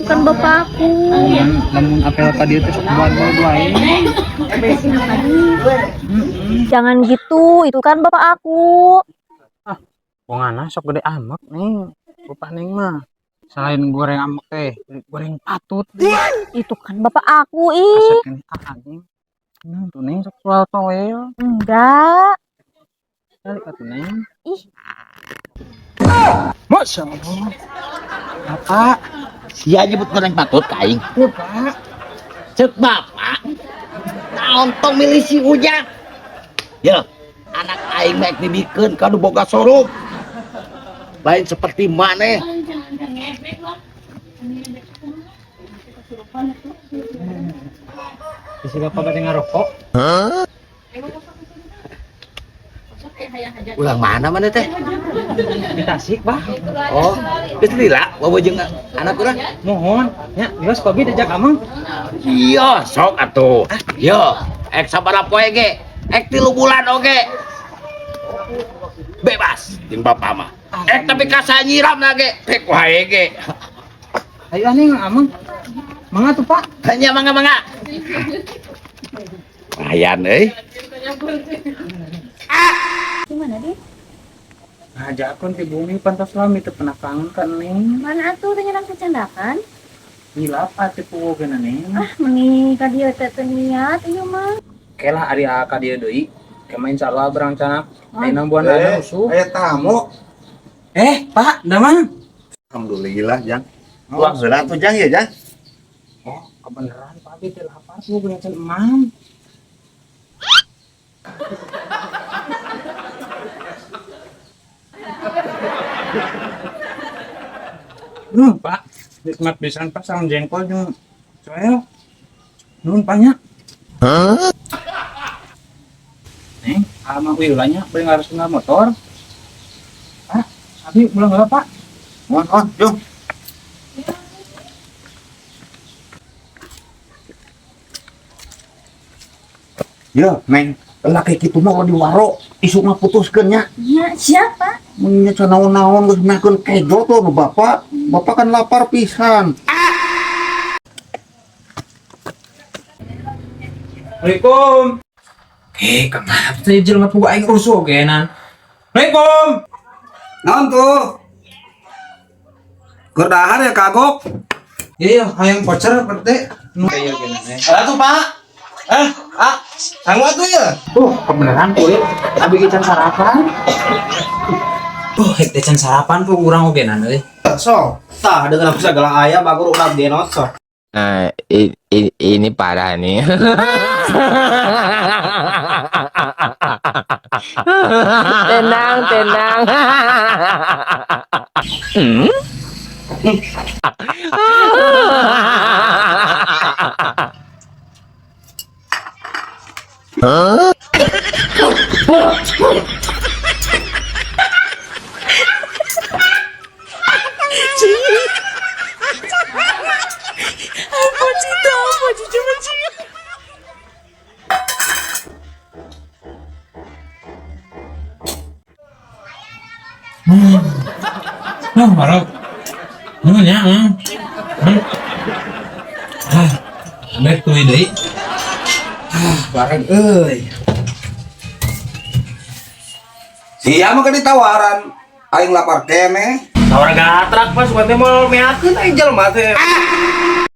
kan bapakku. Namun apel ka dia tuh buat duain. Jangan gitu, itu kan bapak aku. Wongana sok gede amak nih. Bapak neng mah. Selain goreng amak teh, goreng patut. Itu kan bapak aku, ih. Asakeun anjing. Nah, tuh neng sok soal toel. Enggak. Kali ka tuh neng. Ih, Masya Allah. Apa? Sia nyebut goreng patut kaing. Bapak. Cek bapak. Naon tong milih si Ujang. Ya, anak aing mek dibikeun kanu boga sorup. Lain seperti maneh. Isi bapak bade ngarokok. Ulang mana teh? Di Tasik, Bah. Oh, geus lila wawejeung anak urang. Mohon, nya geus kopi diajak amang. Iya, sok atuh. Yo, ek sabaraha poe ge? Ek 3 bulan oge. Bebas jeung bapak mah. Ek tapi kasanyiram ge, pek wae ge. Ayo aneh amang. Mangga tuh, Pak. Hanya mangga. Layan euy. gimana dia? Ngajakkeun ti bumi pantas lami teu pernah kangen ka Neng. Mana atuh tanya langsung candakan? Hilap ati pugueun Neng. Ah, meni ka dieu teh teu niat ieu mah. Kelah ari ka dieu deui. Kema insyaallah berencana ayeuna bulan ada usuh. Aya tamu. Pak, da mang. Alhamdulillah, Jang. Uang heula tuh, Jang ya, Jang. Oh, kebeneran Pak abi teh lapar tuh punya can emam. Pak, nikmat pisan Pak sareng jengkol jeung coel. Nuhun Paknya. Neng, ama wiulanya beli ngaros motor. Pak, abi pulang heula Pak. On, jom. Ya, Neng, laki kitu mah di waro, isu mah putuskeun nya. Ya, siapa? Mun nya naon-naon geus mekeun kejo tuh nu bapak. Bapak kan lapar pisan. Assalamualaikum. Kenapa sih jelema tua aing rusuh genan? Assalamualaikum. Naon tuh? Gerdahar ya kagok. Iya, hayang pacar berarti nu kayak gini. Tuh, Pak. Sanggup tuh ya? Tuh, kebenaran kulit. Abi kita sarapan. Tuh, hek can sarapan tuh urang ogenan euy. So, tah dengan aku segala ayam bagus udah dienot so. Nah, ini parah nih. Tenang, tenang. Nah, marah. Nya, baik tuh deui. Bareng euy. Sia mah ditawaran. Aing lapar kene. Tawar gatrak pas, teh mau meakeun aing jelema teh.